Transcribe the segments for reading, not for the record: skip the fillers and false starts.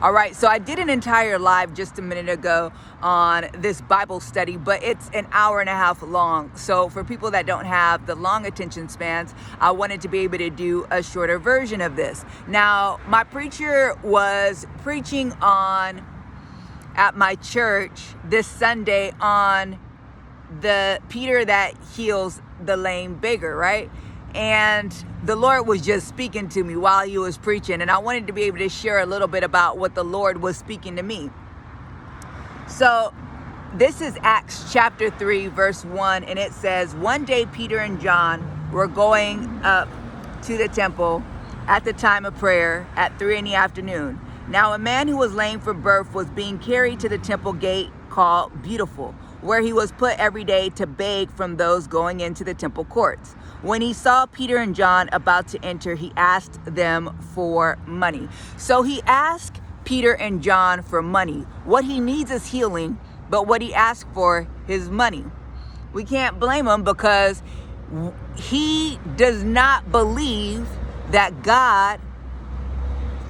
All right, so I did an entire live just a minute ago on this Bible study, but it's an hour and a half long. So for people that don't have the long attention spans, I wanted to be able to do a shorter version of this. Now, my preacher was preaching at my church this Sunday on the Peter that heals the lame beggar, right? And the Lord was just speaking to me while he was preaching, and I wanted to be able to share a little bit about what the Lord was speaking to me. So this is Acts chapter 3 verse 1, and it says, "One day Peter and John were going up to the temple at the time of prayer at 3 in the afternoon. Now a man who was lame from birth was being carried to the temple gate called Beautiful, where he was put every day to beg from those going into the temple courts. When he saw Peter and John about to enter, he asked them for money." So he asked Peter and John for money. What he needs is healing, but what he asked for is money. We can't blame him because he does not believe that God,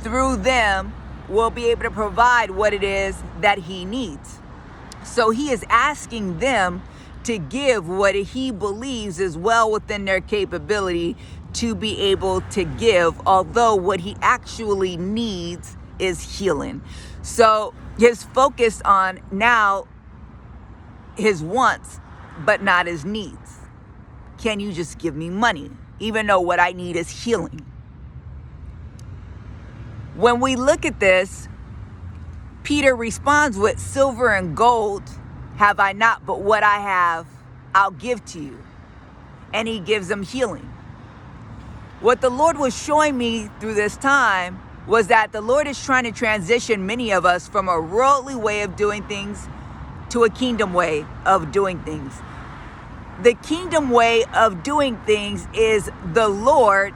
through them, will be able to provide what it is that he needs. So he is asking them to give what he believes is well within their capability to be able to give, although what he actually needs is healing. So his focus on now his wants, but not his needs. Can you just give me money, even though what I need is healing? When we look at this, Peter responds with, "Silver and gold have I not, but what I have, I'll give to you." And he gives them healing. What the Lord was showing me through this time was that the Lord is trying to transition many of us from a worldly way of doing things to a kingdom way of doing things. The kingdom way of doing things is the Lord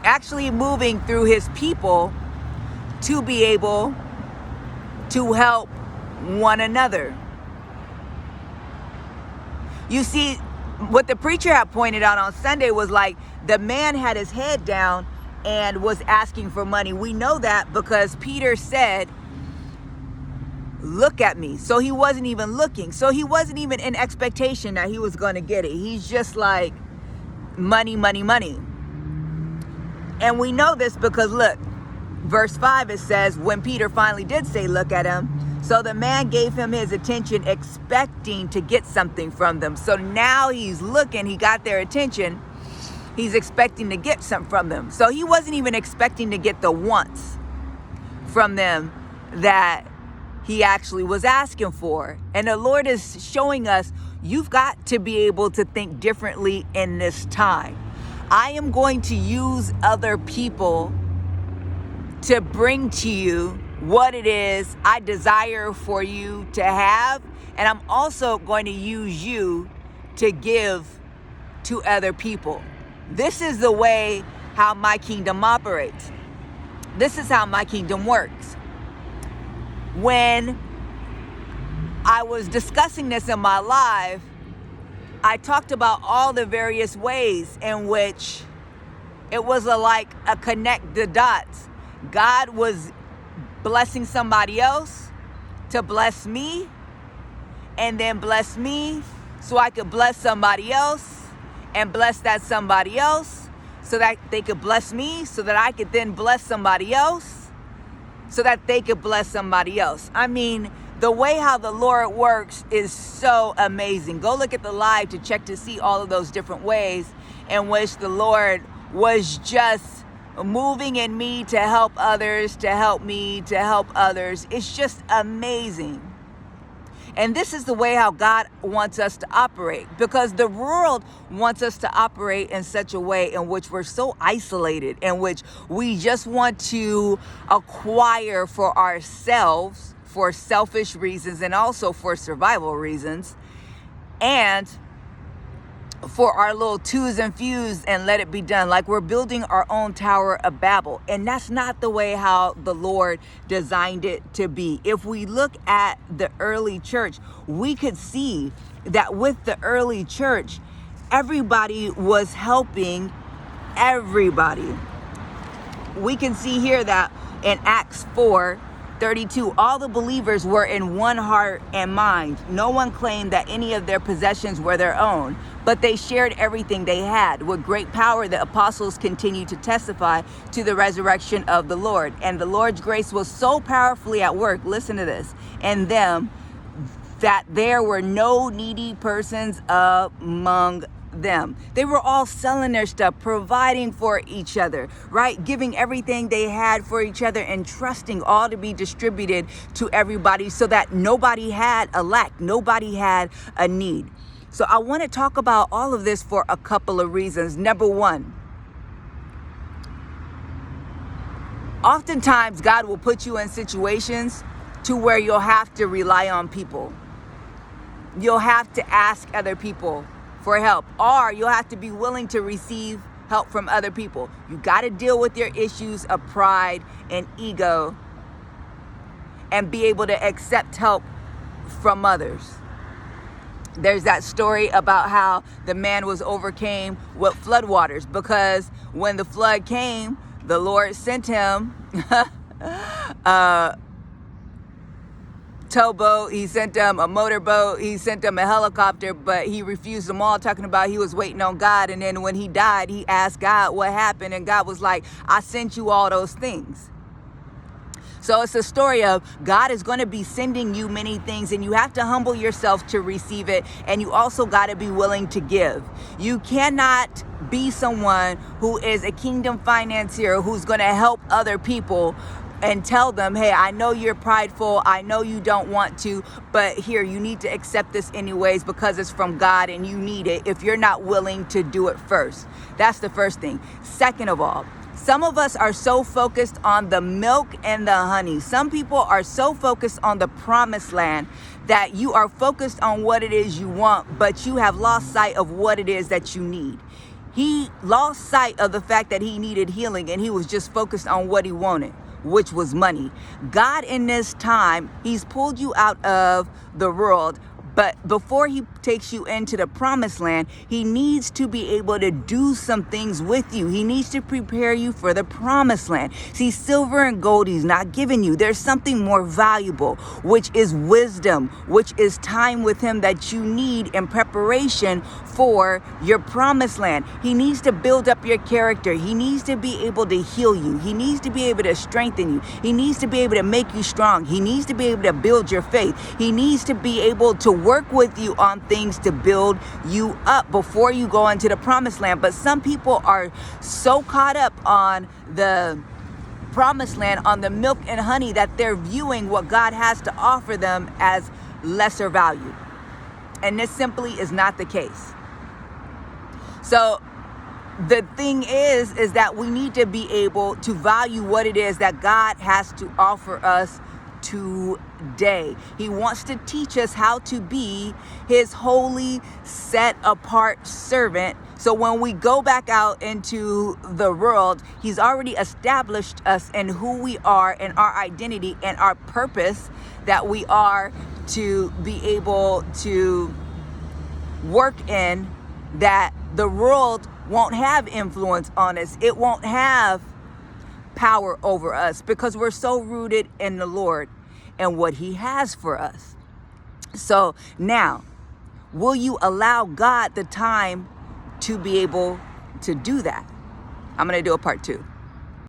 actually moving through his people to be able to help one another. You see, what the preacher had pointed out on Sunday was like the man had his head down and was asking for money. We know that because Peter said, "Look at me." So he wasn't even looking. So he wasn't even in expectation that he was going to get it. He's just like, money, money, money. And we know this because look, verse 5, it says, when Peter finally did say, "Look at him," so the man gave him his attention, expecting to get something from them. So now he's looking, he got their attention. He's expecting to get something from them. So he wasn't even expecting to get the wants from them that he actually was asking for. And the Lord is showing us, you've got to be able to think differently in this time. I am going to use other people to bring to you what it is I desire for you to have. And I'm also going to use you to give to other people. This is the way how my kingdom operates. This is how my kingdom works. When I was discussing this in my live, I talked about all the various ways in which it was like a connect the dots. God was blessing somebody else to bless me, and then bless me so I could bless somebody else and bless that somebody else so that they could bless me so that I could then bless somebody else so that they could bless somebody else. I mean, the way how the Lord works is so amazing. Go look at the live to check to see all of those different ways in which the Lord was just moving in me to help others, to help me, to help others. It's just amazing. And this is the way how God wants us to operate, because the world wants us to operate in such a way in which we're so isolated, in which we just want to acquire for ourselves for selfish reasons and also for survival reasons, and for our little twos and fews and let it be done. Like we're building our own Tower of Babel. And that's not the way how the Lord designed it to be. If we look at the early church, we could see that with the early church, everybody was helping everybody. we can see here that in Acts 4:32, all the believers were in one heart and mind. No one claimed that any of their possessions were their own, but they shared everything they had. With great power, the apostles continued to testify to the resurrection of the Lord. And the Lord's grace was so powerfully at work, listen to this, in them, that there were no needy persons among them. They were all selling their stuff, providing for each other, right? Giving everything they had for each other and trusting all to be distributed to everybody so that nobody had a lack, nobody had a need. So I want to talk about all of this for a couple of reasons. Number one, oftentimes God will put you in situations to where you'll have to rely on people. You'll have to ask other people for help, or you'll have to be willing to receive help from other people. You got to deal with your issues of pride and ego and be able to accept help from others. There's that story about how the man was overcame with floodwaters, because when the flood came, the Lord sent him towboat, he sent them a motorboat, he sent them a helicopter, but he refused them all, talking about he was waiting on God. And then when he died, he asked God what happened, and God was like, I sent you all those things. So it's a story of God is going to be sending you many things, and you have to humble yourself to receive it, and you also got to be willing to give. You cannot be someone who is a kingdom financier who's going to help other people and tell them, hey, I know you're prideful, I know you don't want to, but here, you need to accept this anyways because it's from God and you need it, if you're not willing to do it first. That's the first thing. Second of all, some of us are so focused on the milk and the honey. Some people are so focused on the promised land that you are focused on what it is you want, but you have lost sight of what it is that you need. He lost sight of the fact that he needed healing, and he was just focused on what he wanted, which was money. God, in this time, he's pulled you out of the world, but before he takes you into the promised land, he needs to be able to do some things with you. He needs to prepare you for the promised land. See, silver and gold he's not giving you. There's something more valuable, which is wisdom, which is time with him that you need in preparation for your promised land. He needs to build up your character. He needs to be able to heal you. He needs to be able to strengthen you. He needs to be able to make you strong. He needs to be able to build your faith. He needs to be able to work with you on things to build you up before you go into the promised land. But some people are so caught up on the promised land, on the milk and honey, that they're viewing what God has to offer them as lesser value. And this simply is not the case. So the thing is that we need to be able to value what it is that God has to offer us today. He wants to teach us how to be his holy, set apart servant. So when we go back out into the world, he's already established us in who we are and our identity and our purpose, that we are to be able to work in, that the world won't have influence on us. It won't have power over us because we're so rooted in the Lord and what he has for us. So now, will you allow God the time to be able to do that? I'm going to do a part 2.